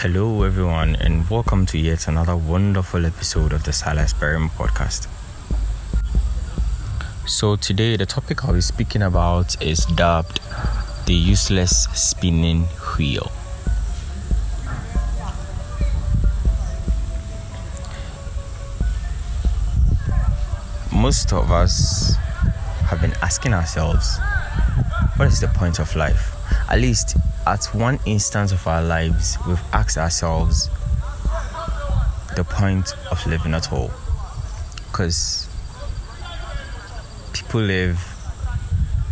Hello, everyone, and welcome to yet another wonderful episode of the Silas Barimah podcast. So, today, the topic I'll be speaking about is dubbed the useless spinning wheel. Most of us have been asking ourselves, what is the point of life? At least at one instance of our lives, we've asked ourselves the point of living at all. Because people live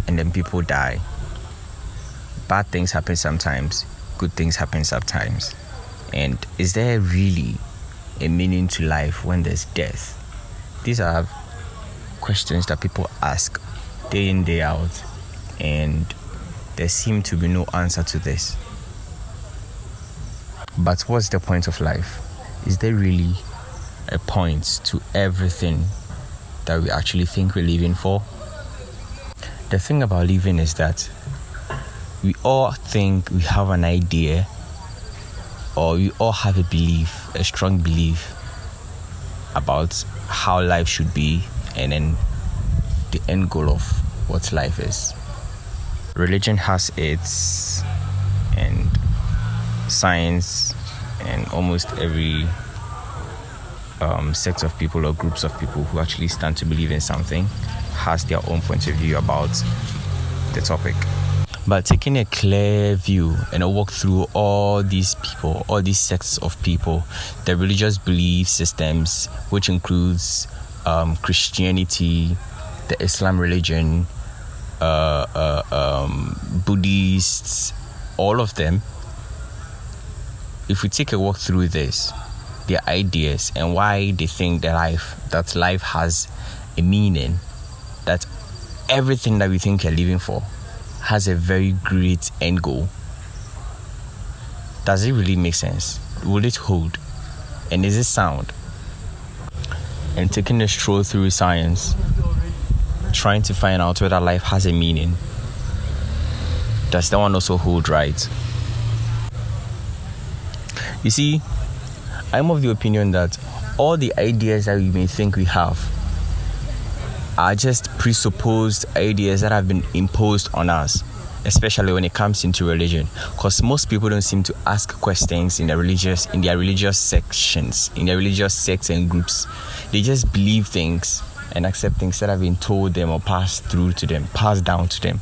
and then people die. Bad things happen sometimes, good things happen sometimes. And is there really a meaning to life when there's death? These are questions that people ask day in, day out, and there seems to be no answer to this. But what's the point of life? Is there really a point to everything that we actually think we're living for? The thing about living is that we all think we have an idea, or we all have a belief, a strong belief about how life should be, and then the end goal of what life is. Religion has its, and science, and almost every sect of people or groups of people who actually stand to believe in something has their own point of view about the topic. But taking a clear view and a walk through all these people, all these sects of people, the religious belief systems, which includes Christianity, the Islam religion, Buddhists, all of them. If we take a walk through this, their ideas and why they think that life has a meaning, that everything that we think we're living for has a very great end goal. Does it really make sense? Will it hold? And is it sound? And taking a stroll through science, trying to find out whether life has a meaning, does that one also hold right? You see, I'm of the opinion that all the ideas that we may think we have are just presupposed ideas that have been imposed on us, especially when it comes into religion, because most people don't seem to ask questions in their religious sections, in their religious sects and groups. They just believe things and accept things that have been told them or passed down to them.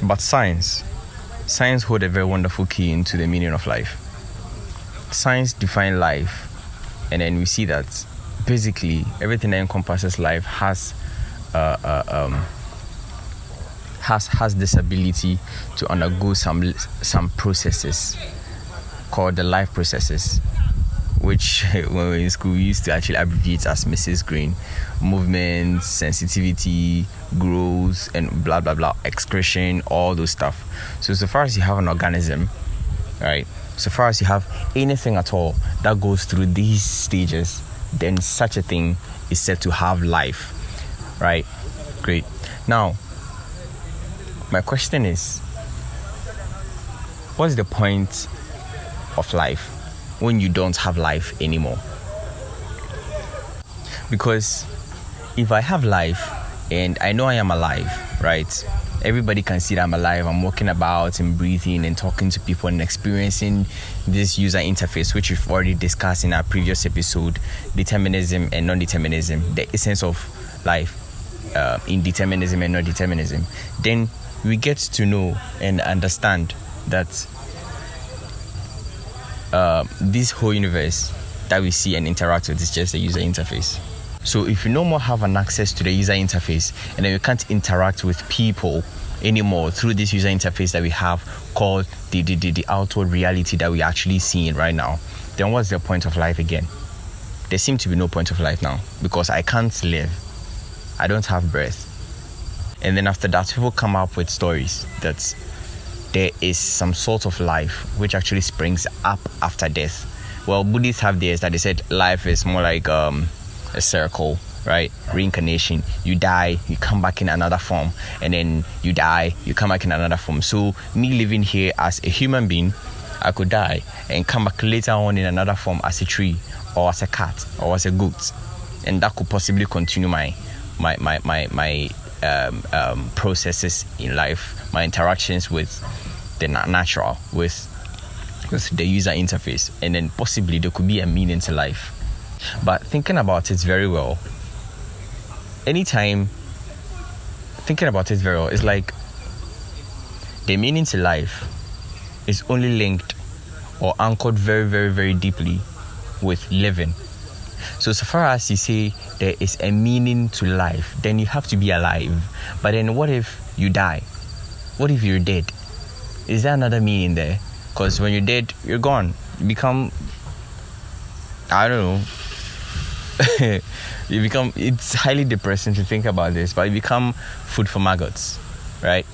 But science holds a very wonderful key into the meaning of life. Science defines life, and then we see that basically everything that encompasses life has this ability to undergo some processes called the life processes, which when we were in school we used to actually abbreviate as Mrs. Green: movement, sensitivity, growth, and blah blah blah, excretion, all those stuff. So far as you have an organism, right, so far as you have anything at all that goes through these stages, then such a thing is said to have life, right? Great. Now, my question is, what's the point of life when you don't have life anymore? Because if I have life and I know I am alive, right? Everybody can see that I'm alive. I'm walking about and breathing and talking to people and experiencing this user interface, which we've already discussed in our previous episode, determinism and non-determinism, the essence of life in determinism and non-determinism. Then we get to know and understand that this whole universe that we see and interact with is just a user interface. So if you no more have an access to the user interface, and then you can't interact with people anymore through this user interface that we have called the outward reality that we're actually seeing right now, then what's the point of life again? There seems to be no point of life now, because I can't live. I don't have breath. And then after that, people come up with stories that there is some sort of life which actually springs up after death. Well, Buddhists have theirs that they said life is more like a circle, right? Reincarnation. You die, you come back in another form, and then you die, you come back in another form. So me living here as a human being, I could die and come back later on in another form as a tree, or as a cat, or as a goat, and that could possibly continue my processes in life, my interactions with the natural, with the user interface, and then possibly there could be a meaning to life. But thinking about it very well, it's like the meaning to life is only linked or anchored very, very, very deeply with living. So far as you say there is a meaning to life, then you have to be alive. But then what if you die? What if you're dead? Is there another meaning there? Because when you're dead, you're gone. You become, I don't know. It's highly depressing to think about this, but you become food for maggots, right?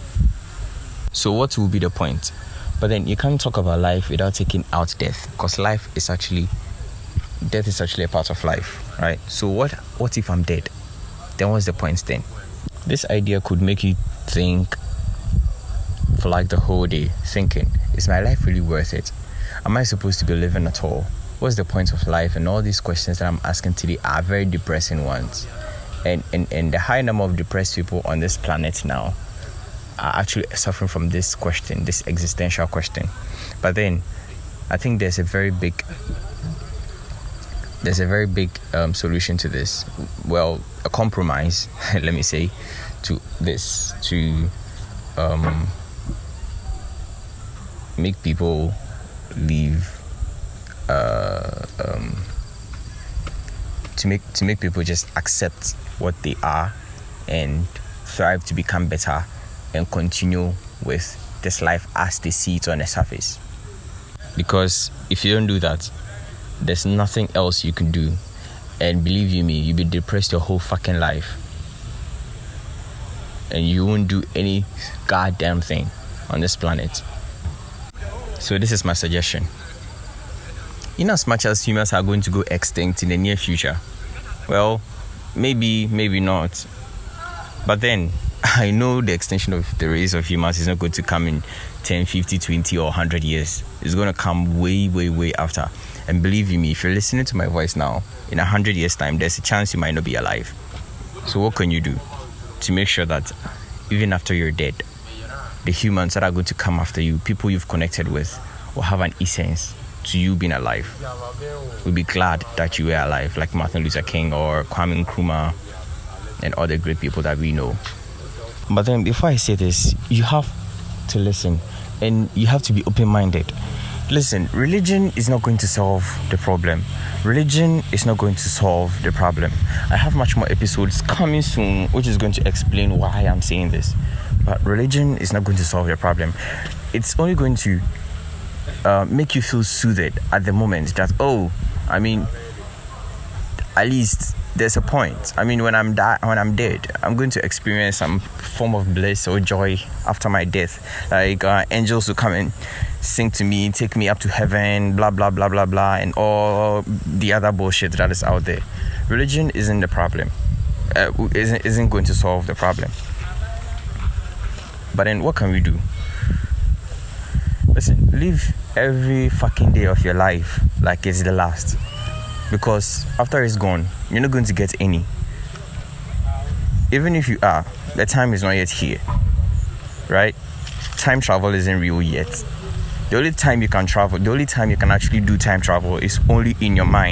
So what will be the point? But then you can't talk about life without taking out death, because death is actually a part of life, right? So what if I'm dead? Then what's the point then? This idea could make you think for like the whole day, thinking, is my life really worth it? Am I supposed to be living at all? What's the point of life? And all these questions that I'm asking today are very depressing ones. And the high number of depressed people on this planet now are actually suffering from this question, this existential question. But then I think there's a very big solution to this. Well, a compromise, let me say, to this, to make people live, to make people just accept what they are and thrive to become better and continue with this life as they see it on the surface. Because if you don't do that, there's nothing else you can do, and believe you me, you'll be depressed your whole fucking life, and you won't do any goddamn thing on this planet. So this is my suggestion. In as much as humans are going to go extinct in the near future, well, maybe not, but then I know the extinction of the race of humans is not going to come in 10, 50, 20 or 100 years. It's going to come way, way, way after. And believe you me, if you're listening to my voice now, in 100 years time, there's a chance you might not be alive. So what can you do to make sure that even after you're dead, the humans that are going to come after you, people you've connected with, will have an essence to you being alive? We'll be glad that you were alive, like Martin Luther King or Kwame Nkrumah and other great people that we know. But then before I say this, you have to listen, and you have to be open-minded. Listen, religion is not going to solve the problem. Religion is not going to solve the problem. I have much more episodes coming soon, which is going to explain why I'm saying this. But religion is not going to solve the problem. It's only going to make you feel soothed at the moment that, at least there's a point. When I'm dead, I'm going to experience some form of bliss or joy after my death. Like angels will come and sing to me, take me up to heaven, blah blah blah blah blah, and all the other bullshit that is out there. Religion isn't the problem. Isn't going to solve the problem. But then what can we do? Listen, live every fucking day of your life like it's the last. Because after it's gone, you're not going to get any. Even if you are, the time is not yet here. Right? Time travel isn't real yet. The only time you can travel, the only time you can actually do time travel is only in your mind.